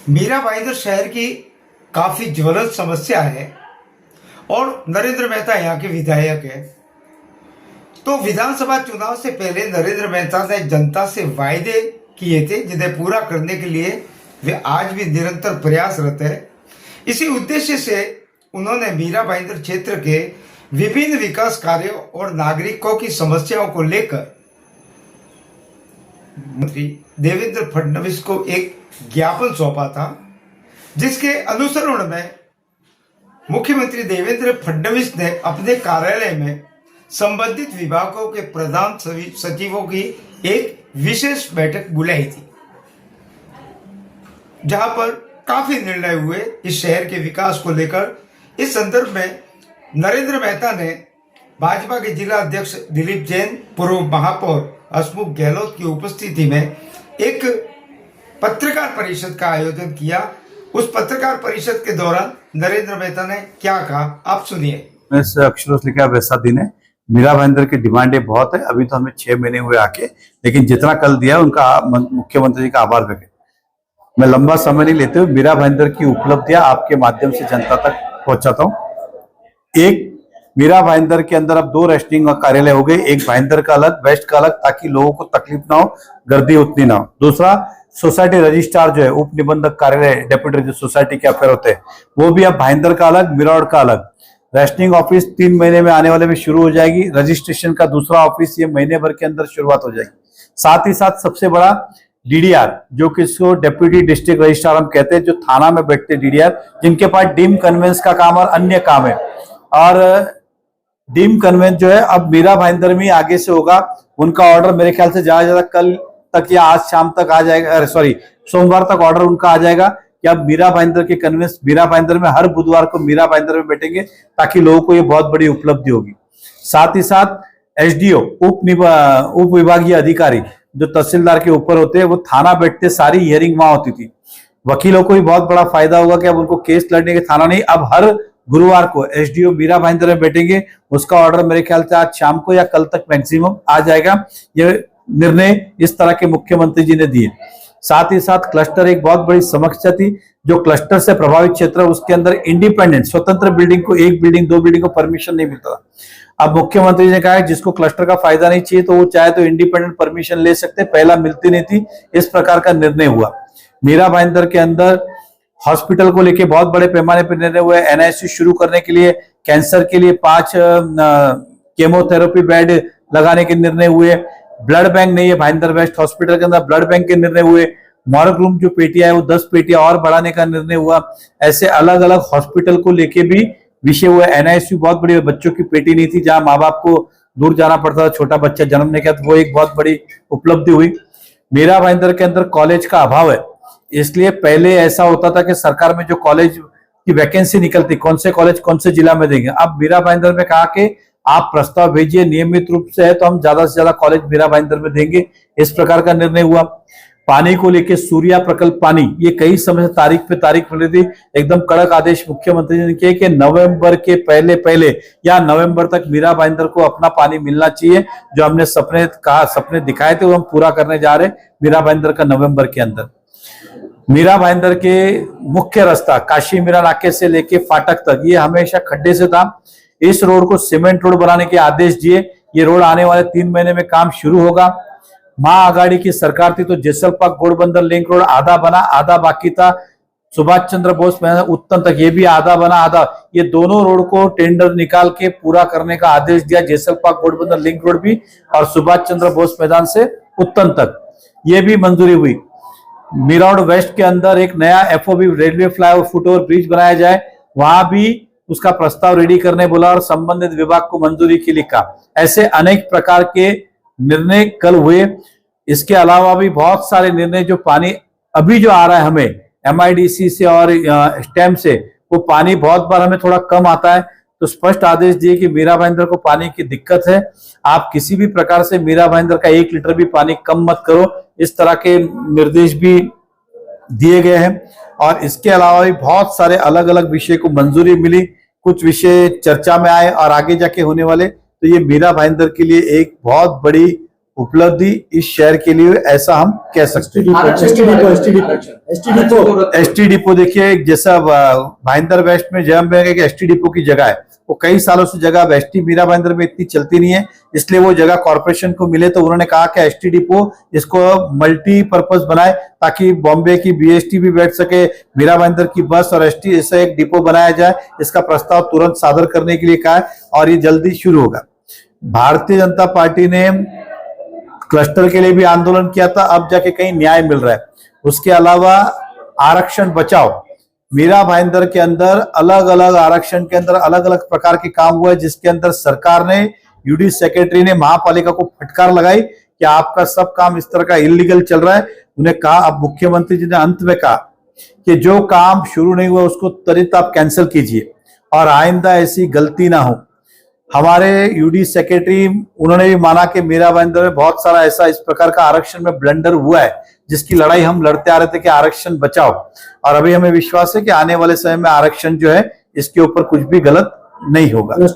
मीरा भाईंदर शहर की काफी ज्वलंत समस्या है और नरेंद्र मेहता यहाँ के विधायक है। तो विधानसभा चुनाव से पहले नरेंद्र मेहता ने जनता से वायदे किए थे जिन्हें पूरा करने के लिए वे आज भी निरंतर प्रयासरत है। इसी उद्देश्य से उन्होंने मीरा भाईंदर क्षेत्र के विभिन्न विकास कार्यों और नागरिकों की समस्याओं को लेकर मुख्यमंत्री देवेंद्र फडणवीस को एक ज्ञापन सौंपा था, जिसके अनुसरण में मुख्यमंत्री देवेंद्र फडणवीस ने अपने कार्यालय में संबंधित विभागों के प्रधान सचिवों की एक विशेष बैठक बुलाई थी, जहां पर काफी निर्णय हुए इस शहर के विकास को लेकर। इस संदर्भ में नरेंद्र मेहता ने भाजपा के जिला अध्यक्ष दिलीप जैन, पूर्व महापौर हसमुख गहलोत की उपस्थिति में एक पत्रकार परिषद का आयोजन किया। उस पत्रकार परिषद के दौरान नरेंद्र मेहता ने क्या कहा, आप सुनिए। अक्षरों से लिखा वैसा दिन है। मीरा भाईंदर की डिमांडें बहुत है। अभी तो हमें 6 महीने हुए आके, लेकिन जितना कल दिया उनका मुख्यमंत्री जी का आभार व्यक्त। मैं लंबा समय नहीं लेते हुए मीरा भाईंदर की उपलब्धियां आपके माध्यम से जनता तक पहुंचाता हूँ। एक, मीरा भाईंदर के अंदर अब 2 रेस्टिंग कार्यालय हो गए, एक भाईंदर का अलग, वेस्ट का अलग, ताकि लोगों को तकलीफ ना हो, गर्दी उतनी ना हो। दूसरा, सोसाइटी रजिस्ट्रार जो है, उप निबंधक कार्यालय, डेप्यूटी जो सोसाइटी के अफेयर होते हैं, वो भी अब भाईंदर का अलग, मिराड़ का अलग। रजिस्ट्रिंग ऑफिस 3 महीने में आने वाले में शुरू हो जाएगी। रजिस्ट्रेशन का दूसरा ऑफिस ये महीने भर के अंदर शुरुआत हो जाएगी। साथ ही साथ सबसे बड़ा डीडीआर, जो कि इसको डेप्यूटी डिस्ट्रिक्ट रजिस्ट्रार हम कहते हैं, जो थाना में बैठते डीडीआर, जिनके पास डीम कन्वेंस का काम और अन्य काम है। और डीम कन्वेंस जो है अब मीरा भाईंदर में आगे से होगा। उनका ऑर्डर मेरे ख्याल से ज्यादा कल तक या आज शाम तक आ जाएगा, सॉरी सोमवार तक ऑर्डर उनका आ जाएगा कि अब मीरा भाईंदर के कन्वेंस मीरा भाईंदर में हर बुधवार को मीरा भाईंदर में बैठेंगे, ताकि लोगों को ये बहुत बड़ी उपलब्धि होगी। साथ ही साथ एसडीओ, उप विभागीय अधिकारी जो तहसीलदार के ऊपर होते हैं, वो थाना बैठते, सारी हियरिंग वहां होती थी। वकीलों को भी बहुत बड़ा फायदा होगा कि अब उनको केस लड़ने के थाना नहीं, अब हर गुरुवार को एसडीओ मीरा भाईंदर में बैठेंगे। उसका ऑर्डर मेरे ख्याल से आज शाम को या कल तक मैक्सिमम आ जाएगा। ये निर्णय इस तरह के मुख्यमंत्री जी ने दिए। साथ ही साथ क्लस्टर एक बहुत बड़ी समस्या थी, जो क्लस्टर से प्रभावित क्षेत्र, उसके अंदर इंडिपेंडेंट स्वतंत्र बिल्डिंग को, 1 बिल्डिंग 2 बिल्डिंग को परमिशन नहीं मिलता। अब मुख्यमंत्री ने कहा है जिसको क्लस्टर का फायदा नहीं चाहिए तो वो चाहे तो इंडिपेंडेंट परमिशन ले सकते, पहला मिलती नहीं थी। इस प्रकार का निर्णय हुआ। मीरा भाईंदर के अंदर हॉस्पिटल को लेके बहुत बड़े पैमाने पर निर्णय हुए। एनआईसीयू शुरू करने के लिए, कैंसर के लिए 5 केमोथेरेपी बेड लगाने के निर्णय हुए। ब्लड बैंक नहीं है भाईंदर वेस्ट हॉस्पिटल के अंदर, ब्लड बैंक के निर्णय हुए। मॉर्ग रूम जो पेटियां है वो 10 पेटियां और बढ़ाने का निर्णय हुआ। ऐसे अलग अलग हॉस्पिटल को लेके भी विषय हुआ। एनआईसीयू बहुत बड़ी, बच्चों की पेटी नहीं थी जहां माँ बाप को दूर जाना पड़ता था छोटा बच्चा जन्मने के बाद, वो एक बहुत बड़ी उपलब्धि हुई। मीरा भाईंदर के अंदर कॉलेज का अभाव है, इसलिए पहले ऐसा होता था कि सरकार में जो कॉलेज की वैकेंसी निकलती, कौन से कॉलेज कौन से जिला में देंगे। अब मीरा भाईंदर में कहा कि आप प्रस्ताव भेजिए, नियमित रूप से है तो हम ज्यादा से ज्यादा कॉलेज मीरा भाईंदर में देंगे। इस प्रकार का निर्णय हुआ। पानी को लेकर सूर्या प्रकल्प पानी, ये कई समय से तारीख पे तारीख मिली थी। एकदम कड़क आदेश मुख्यमंत्री ने किए कि नवंबर के पहले या नवंबर तक मीरा भाईंदर को अपना पानी मिलना चाहिए। जो हमने सपने दिखाए थे वो हम पूरा करने जा रहे हैं मीरा भाईंदर का नवंबर के अंदर। मीरा भाईंदर के मुख्य रास्ता काशी मीरा नाके से लेके फाटक तक ये हमेशा खड्डे से था। इस रोड को सीमेंट रोड बनाने के आदेश दिए। ये रोड आने वाले 3 महीने में काम शुरू होगा। मां आघाड़ी की सरकार थी तो जेसलपाक घोड़बंदर लिंक रोड आधा बना, आधा बाकी था। सुभाष चंद्र बोस मैदान उत्तम तक ये भी आधा बना, आधा। ये दोनों रोड को टेंडर निकाल के पूरा करने का आदेश दिया। जेसलपाक घोड़बंदर लिंक रोड भी और सुभाष चंद्र बोस मैदान से उत्तम तक ये भी मंजूरी हुई। मिराड़ वेस्ट के अंदर एक नया FOB railway flyover foot over bridge बनाया जाए, वहां भी उसका प्रस्ताव रेडी करने बोला और संबंधित विभाग को मंजूरी के लिए कहा। ऐसे अनेक प्रकार के निर्णय कल हुए। इसके अलावा भी बहुत सारे निर्णय, जो पानी अभी जो आ रहा है हमें एमआईडीसी से और स्टेम से, वो पानी बहुत बार हमें थोड़ा कम आता है, तो स्पष्ट आदेश दिए कि मीरा भाईंदर को पानी की दिक्कत है, आप किसी भी प्रकार से मीरा भाईंदर का 1 लीटर भी पानी कम मत करो। इस तरह के निर्देश भी दिए गए हैं। और इसके अलावा भी बहुत सारे अलग अलग विषय को मंजूरी मिली। कुछ विषय चर्चा में आए और आगे जाके होने वाले, तो ये मीरा भाईंदर के लिए एक बहुत बड़ी उपलब्धि इस शहर के लिए ऐसा हम कह सकते हैं। एसटी डिपो देखिए, जैसा भाईंदर वेस्ट में जब एसटी डिपो की जगह है, वो कई सालों से जगह अब एसटी मीरा भाईंदर में इतनी चलती नहीं है, इसलिए वो जगह कॉर्पोरेशन को मिले, तो उन्होंने कहा कि एसटी डिपो इसको मल्टीपर्पज बनाए ताकि बॉम्बे की बीएसटी भी बैठ सके, मीरा भाईंदर की बस और एसटी ऐसा एक डिपो बनाया जाए। इसका प्रस्ताव तुरंत सादर करने के लिए कहा है और ये जल्दी शुरू होगा। भारतीय जनता पार्टी ने क्लस्टर के लिए भी आंदोलन किया था, अब जाके कहीं न्याय मिल रहा है। उसके अलावा आरक्षण बचाओ, मीरा भाईंदर के अंदर अलग अलग आरक्षण के अंदर अलग अलग प्रकार के काम हुआ है, जिसके अंदर सरकार ने, यूडी सेक्रेटरी ने महापालिका को फटकार लगाई कि आपका सब काम इस तरह का इलीगल चल रहा है। उन्हें कहा, अब मुख्यमंत्री जी ने अंत में कहा कि जो काम शुरू नहीं हुआ उसको त्वरित आप कैंसिल कीजिए और आइंदा ऐसी गलती ना हो। हमारे यूडी सेक्रेटरी उन्होंने भी माना कि मीरा भाईंदर में बहुत सारा ऐसा इस प्रकार का आरक्षण में ब्लंडर हुआ है, जिसकी लड़ाई हम लड़ते आ रहे थे कि आरक्षण बचाओ, और अभी हमें विश्वास है कि आने वाले समय में आरक्षण जो है इसके ऊपर कुछ भी गलत नहीं होगा।